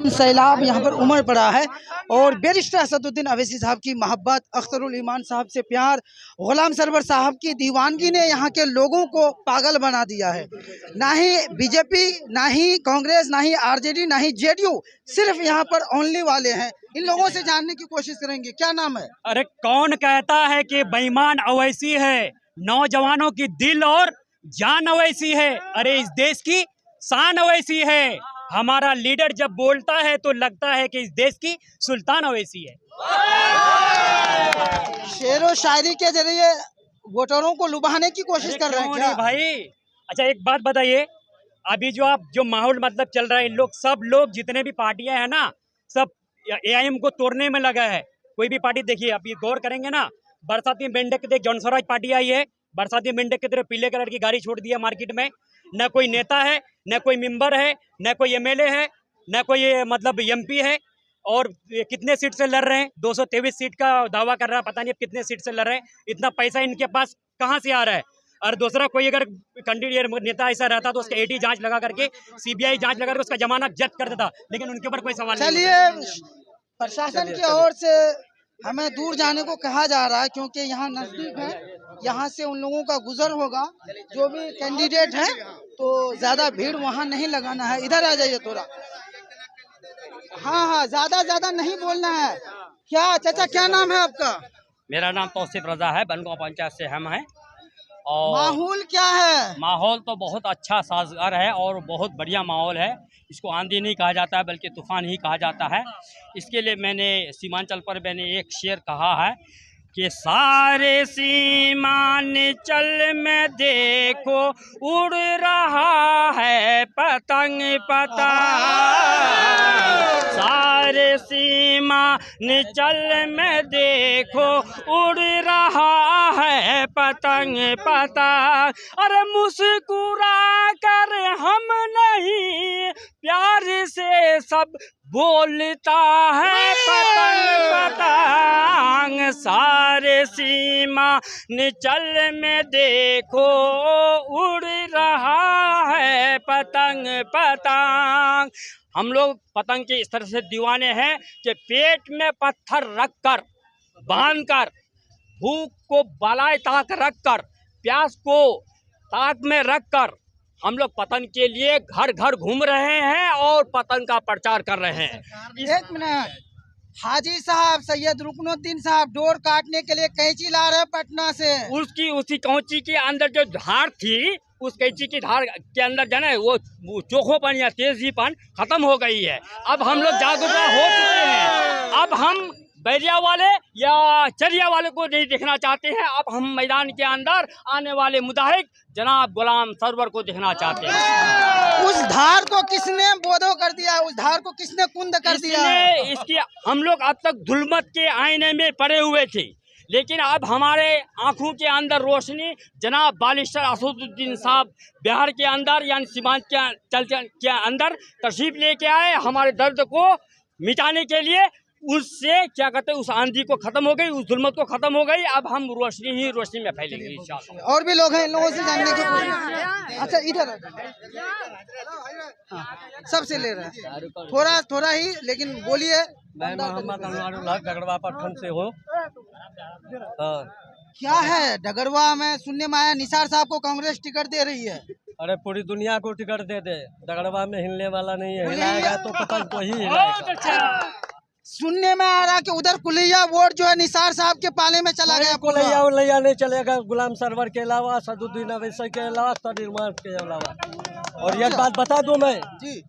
सैलाब यहाँ पर उमड़ पड़ा है और बैरिस्टर असदुद्दीन अवैसी साहब की मोहब्बत, अख्तरुल ईमान साहब से प्यार, गुलाम सरवर साहब की दीवानगी ने यहाँ के लोगों को पागल बना दिया है। ना ही बीजेपी, ना ही कांग्रेस, ना ही आरजेडी, ना ही जेडीयू, सिर्फ यहाँ पर ओनली वाले हैं। इन लोगों से जानने की कोशिश करेंगे। क्या नाम है? अरे कौन कहता है कि बेईमान अवैसी है? नौजवानों की दिल और जान अवैसी है। अरे इस देश की शान अवैसी है। हमारा लीडर जब बोलता है तो लगता है कि इस देश की सुल्तान अवैसी है। शेरो शायरी के जरिए वोटरों को लुभाने की कोशिश कर रहे हैं क्या? भाई अच्छा एक बात बताइए, अभी जो माहौल मतलब चल रहा है, सब लोग जितने भी पार्टियां हैं ना, सब एआईएम को तोड़ने में लगा है। कोई भी पार्टी देखिए, आप ये गौर करेंगे ना, बरसाती मेंढक की जन स्वराज पार्टी आई है, बरसाती मेंढक की तरह पीले कलर की गाड़ी छोड़ दी है मार्केट में। न कोई नेता है, न कोई मेंबर है, न कोई एमएलए है, न कोई मतलब एमपी है। और कितने सीट से लड़ रहे हैं? 223 सीट का दावा कर रहा है, पता नहीं अब कितने सीट से लड़ रहे हैं। इतना पैसा इनके पास कहाँ से आ रहा है? और दूसरा कोई अगर कैंडिडेट नेता ऐसा रहता तो उसका एटी जांच लगा करके, सीबीआई जांच लगा करके उसका जमानत जब्त कर देता, लेकिन उनके ऊपर कोई सवाल नहीं। चलिए, प्रशासन की ओर से हमें दूर जाने को कहा जा रहा है क्योंकि यहाँ नजदीक है, यहाँ से उन लोगों का गुजर होगा जो भी कैंडिडेट है, तो ज्यादा भीड़ वहाँ नहीं लगाना है। इधर आ जाइए थोड़ा। हाँ, ज्यादा नहीं बोलना है। क्या चाचा, क्या नाम है आपका? मेरा नाम तौसीफ रजा है, बनगांव पंचायत से हम हैं। और माहौल क्या है? माहौल तो बहुत अच्छा साजगार है और बहुत बढ़िया माहौल है। इसको आंधी नहीं कहा जाता है बल्कि तूफान ही कहा जाता है। इसके लिए मैंने सीमांचल पर एक शेर कहा है कि सारे सीमांचल में देखो उड़ रहा है पतंग पतंग। सारे सीमांचल में देखो उड़ रहा है पतंग पतंग। अरे मुस्कुरा कर हम नहीं, प्यार से सब बोलता है पतंग पतंग। सारे सीमांचल में देखो उड़ रहा है पतंग पतंग। हम लोग पतंग के इस तरह से दीवाने हैं कि पेट में पत्थर रखकर, बांधकर, भूख को बलाए ताक रखकर, प्यास को ताक में रखकर हम लोग पतंग के लिए घर घर घूम रहे हैं और पतंग का प्रचार कर रहे हैं। एक मिनट, हाजी साहब सैयद रुकनुद्दीन साहब डोर काटने के लिए कैंची ला रहे हैं पटना से। उसी कैंची के अंदर जो धार थी, उस कैंची की धार के अंदर जो है वो चोखोपन या तेजीपन खत्म हो गई है। अब हम लोग जागरूक हो चुके हैं। अब हम बैरिया वाले या चरिया वाले को नहीं देखना चाहते हैं। अब हम मैदान के अंदर आने वाले मुजाहिद जनाब गुलाम सरवर को देखना चाहते हैं। उस धार को किसने बोधो कर दिया? उस धार को किसने कुंद कर दिया? इसकी हम लोग अब तक जुल्मत के आईने में पड़े हुए थे, लेकिन अब हमारे आंखों के अंदर रोशनी जनाब बैरिस्टर असदुद्दीन साहब बिहार के अंदर यानी सीमांचल के अंदर तशरीफ लेके आए हमारे दर्द को मिटाने के लिए। उससे क्या कहते हैं, उस आंधी को खत्म हो गई, उस जुल्मत को खत्म हो गई। अब हम रोशनी ही रोशनी में फैलेंगे इंशाअल्लाह। और भी लोग हैं, इन लोगों से जानने की कोशिश। अच्छा इधर सबसे ले रहे हैं, थोड़ा ही, लेकिन बोलिए। मैं मोहम्मद अनवारुल डगड़वा पटन से हूँ। क्या है डगरवा में? सुनने में आया निसार साहब को कांग्रेस टिकट दे रही है। अरे पूरी दुनिया को टिकट दे दे, डगड़वा में हिलने वाला नहीं है। हिलाएगा तो पतंग को ही हिलाएगा। सुनने में आ रहा कि उधर कुलिया वोट जो है निसार साहब के पाले में चला गया। कुलिया नहीं चलेगा, गुलाम सरवर के अलावा, असदुद्दीन अवैसी के अलावा, अख्तर उमर के अलावा। और एक बात बता दूं मैं जी,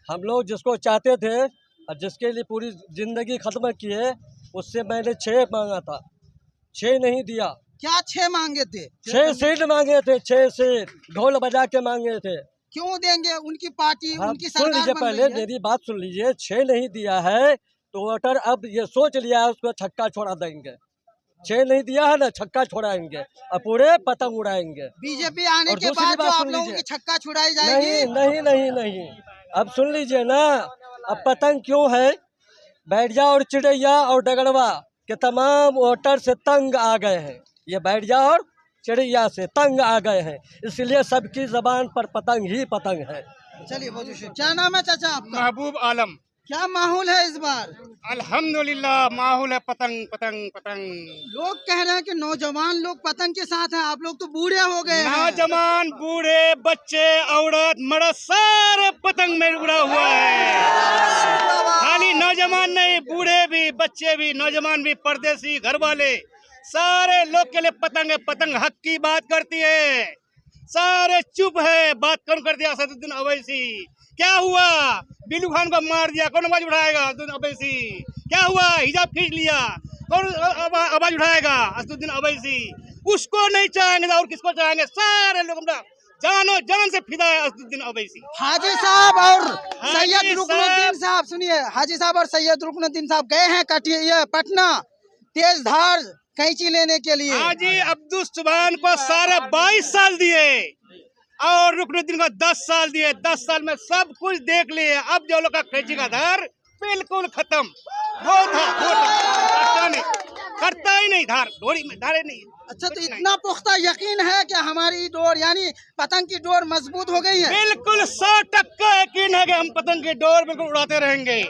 हम लोग जिसको चाहते थे और जिसके लिए पूरी जिंदगी खत्म किए, उससे मैंने 6 मांगा था, 6 नहीं दिया। क्या 6 मांगे थे? 6 सीट मांगे थे, 6 सीट ढोल बजा के मांगे थे। क्यों देंगे? उनकी पार्टी, उनकी सरकार। सुन लीजिए, पहले मेरी बात सुन लीजिए। 6 नहीं दिया है तो वोटर अब ये सोच लिया है उसको छक्का छोड़ा देंगे। 6 नहीं दिया है ना, छक्का छोड़ाएंगे और पूरे पतंग उड़ाएंगे। बीजेपी आने के बाद जो आप लोगों की छक्का छुड़ाई जाएगी? नहीं। अब सुन लीजिए ना, अब पतंग क्यों है? बैरिया और चिड़ैया और डगड़वा के तमाम वोटर से तंग आ गए हैं। ये बैरिया और चिड़ैया से तंग आ गए हैं, इसलिए सबकी जबान पर पतंग ही पतंग है। चलिए बहुत शुक्रिया। क्या नाम है चाचा आपका? महबूब आलम। क्या माहौल है इस बार? अल्हम्दुलिल्लाह माहौल है पतंग पतंग पतंग। लोग कह रहे हैं कि नौजवान लोग पतंग के साथ हैं, आप लोग तो बूढ़े हो गए हैं। नौजवान बूढ़े बच्चे औरत मर्द सारे पतंग में उड़ा हुआ है। खाली नौजवान नहीं, बूढ़े भी, बच्चे भी, नौजवान भी, परदेसी, घर वाले, सारे लोग के लिए पतंग है। पतंग हक की बात करती है, सारे चुप है। बात कौन कर दिया? असदुद्दीन अवैसी। क्या हुआ? बिल्लू खान को मार दिया, कौन आवाज उठाएगा? असदुद्दीन अवैसी। क्या हुआ? हिजाब खींच लिया, कौन आवाज उठाएगा? असदुद्दीन अवैसी। उसको नहीं चाहेंगे और किसको चाहेंगे? सारे लोग हमरा जानो जान से फिदा है असदुद्दीन अवैसी। हाजी साहब और हाजी सैयद रुकनुद्दीन साहब, सुनिए, हाजी साहब और सैयद रुकनुद्दीन साहब गए हैं पटना तेज धार कैंची लेने के लिए। हाजी अब्दुल सुभान को सारे 22 साल दिए और रुकनुद्दीन को 10 साल दिए। 10 साल में सब कुछ देख लिए। अब जो लोग का कैंची का धार बिल्कुल खत्म। वो था करता ही नहीं धार, डोरी में धारे नहीं। अच्छा, तो इतना पुख्ता यकीन है कि हमारी डोर यानी पतंग की डोर मजबूत हो गई है? बिल्कुल 100% यकीन है कि हम पतंग की डोर बिल्कुल उड़ाते रहेंगे,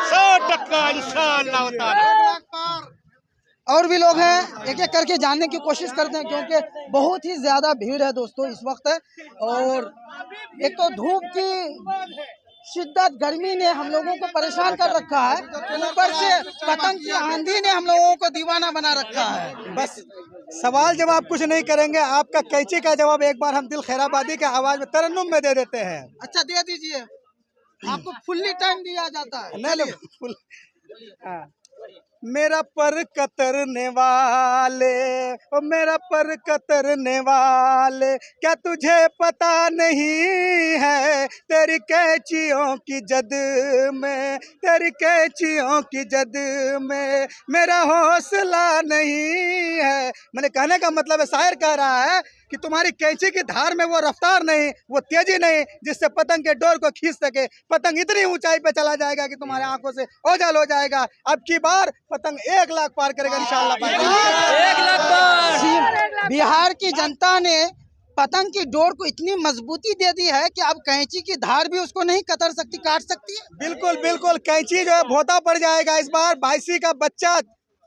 100% इंशाअल्लाह ताला। और भी लोग हैं, एक एक करके जानने की कोशिश करते हैं क्योंकि बहुत ही ज्यादा भीड़ है दोस्तों इस वक्त। और एक तो धूप की शिद्दत, गर्मी ने हम लोगों को परेशान कर रखा है, ऊपर से पतंग की आंधी ने हम लोगों को दीवाना बना रखा है। बस सवाल जवाब कुछ नहीं करेंगे, आपका कैंची का जवाब एक बार हम दिल खैराबादी के आवाज में तरन्नुम में दे देते हैं। अच्छा, दे दीजिए, आपको फुल्ली टाइम दिया जाता है। नहीं, हाँ। मेरा पर कतरने वाले, ओ मेरा पर कतरने वाले, क्या तुझे पता नहीं है तेरी कैंचियों की जद में, तेरी कैंचियों की जद में मेरा हौसला नहीं है। मैंने कहने का मतलब है, शायर कह रहा है कि तुम्हारी कैंची की धार में वो रफ्तार नहीं, वो तेजी नहीं जिससे पतंग के डोर को खींच सके। पतंग इतनी ऊंचाई पे चला जाएगा कि तुम्हारे आंखों से ओझल हो जाएगा। अब की बार पतंग 1 लाख पार करेगा इंशाअल्लाह। 1 लाख पार। बिहार की जनता ने पतंग की डोर को इतनी मजबूती दे दी है कि अब कैंची की धार भी उसको नहीं कतर सकती, काट सकती है। बिल्कुल बिल्कुल, कैंची जो है भोता पड़ जाएगा इस बार। 22 का बच्चा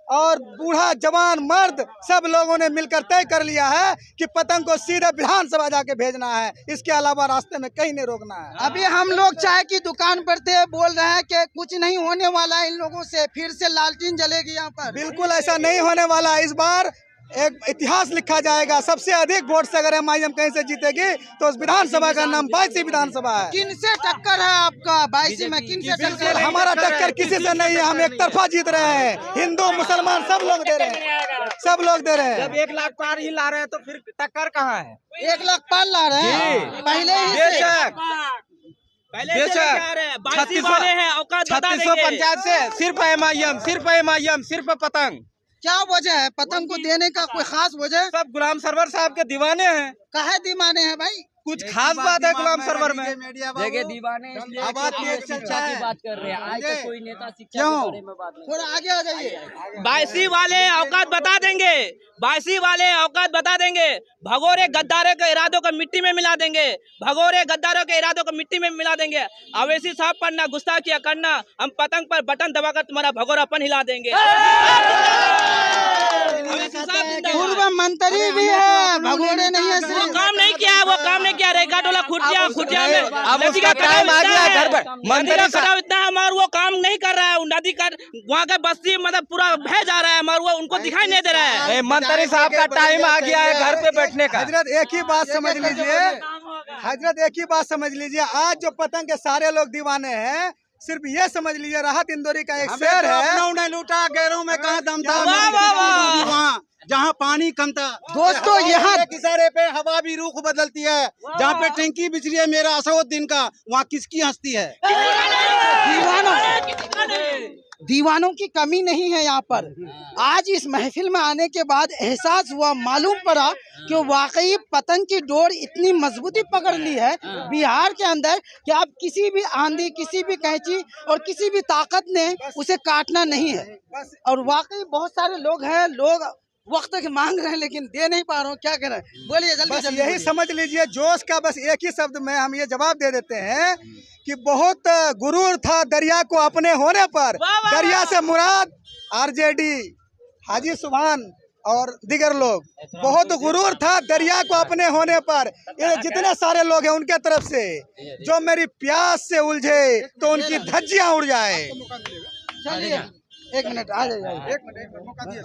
और बूढ़ा जवान मर्द सब लोगों ने मिलकर तय कर लिया है कि पतंग को सीधे विधानसभा जाके भेजना है, इसके अलावा रास्ते में कहीं नहीं रोकना है। अभी हम लोग चाय की दुकान पर थे, बोल रहे हैं कि कुछ नहीं होने वाला है इन लोगों से, फिर से लालटेन जलेगी यहाँ पर। बिल्कुल ऐसा नहीं होने वाला। इस बार एक इतिहास लिखा जाएगा। सबसे अधिक वोट से अगर एमआईएम कहीं से जीतेगी तो उस विधानसभा का नाम 22 विधानसभा है। किन से टक्कर है आपका 22 में? किन से टक्कर? हमारा टक्कर किसी से नहीं है, हम एक तरफा जीत रहे हैं। हिंदू मुसलमान सब लोग दे रहे हैं, सब लोग दे रहे हैं। जब 1 लाख पार ही ला रहे हैं तो फिर टक्कर कहाँ है? 1 लाख पार ला रहे हैं पहले ही से। बेशक 3600 पंचायत से सिर्फ एमआईएम सिर्फ पतंग। क्या वजह है पतंग को देने का? कोई खास वजह? सब गुलाम सरवर साहब के दीवाने हैं। काहे दीवाने हैं भाई? कुछ खास बात है गुलाम सरवर में? जगह दीवाने इसलिए आबाद कि की एक शिक्षा चर्चा की है। बात कर रहे हैं। आज तक कोई नेता शिक्षा क्यों? के बारे में बात नहीं। थोड़ा आगे आ जाइए। 22 वाले औकात बता देंगे, 22 वाले औकात बता देंगे। भगोरे गद्दारों के इरादों को मिट्टी में मिला देंगे, भगोरे गद्दारों के इरादों को मिट्टी में मिला देंगे। अवैसी साहब पर ना गुस्ताखिया करना, हम पतंग पर बटन दबाकर तुम्हारा भगोरापन हिला देंगे। पूर्व मंत्री भी है, भगोड़े नहीं है वो सिर्फ। काम नहीं किया, वो काम नहीं किया। रेखा टोला खुर्जिया में अब उसका टाइम आ गया घर पर। मंदिर का कटाव इतना है मगर वो काम नहीं कर रहा है। नदी का वहाँ का बस्ती मतलब पूरा बह जा रहा है मगर वो उनको दिखाई नहीं दे रहा है। मंत्री साहब का टाइम आ गया है घर पे बैठने का। हजरत एक ही बात समझ लीजिए, हजरत एक ही बात समझ लीजिए, आज जो पतंग के सारे लोग दीवाने हैं, सिर्फ ये समझ लीजिए, राहत इंदौरी का एक शेर है, लूटा गैरों में कहा दम था, वाह, वाह, वाह। वहाँ जहाँ पानी कम था। दोस्तों यहाँ किसारे पे हवा भी रुख बदलती है, जहाँ पे टंकी बिछ रही है मेरा असउद्दीन का, वहाँ किसकी हस्ती है? दीवानों की कमी नहीं है यहाँ पर। आज इस महफिल में आने के बाद एहसास हुआ, मालूम पड़ा कि वाकई पतंग की डोर इतनी मजबूती पकड़ ली है बिहार के अंदर कि अब किसी भी आंधी, किसी भी कैंची और किसी भी ताकत ने उसे काटना नहीं है। और वाकई बहुत सारे लोग हैं, लोग वक्त की मांग रहे हैं लेकिन दे नहीं पा रहा हूँ, क्या करें? बोलिए जल्दी बस जल्दी यही बोलिए। समझ लीजिए जोश का बस एक ही शब्द में हम ये जवाब दे देते हैं कि बहुत गुरूर था दरिया को अपने होने पर। दरिया से मुराद आरजेडी, हाजी सुभान और दीगर लोग। बहुत गुरूर था दरिया को अपने होने पर। ये जितने सारे लोग हैं उनके तरफ से जो मेरी प्यास से उलझे तो उनकी धज्जियां उड़ जाए। चलिए 1 मिनट आ जाइए। 1 मिनट मौका दिए।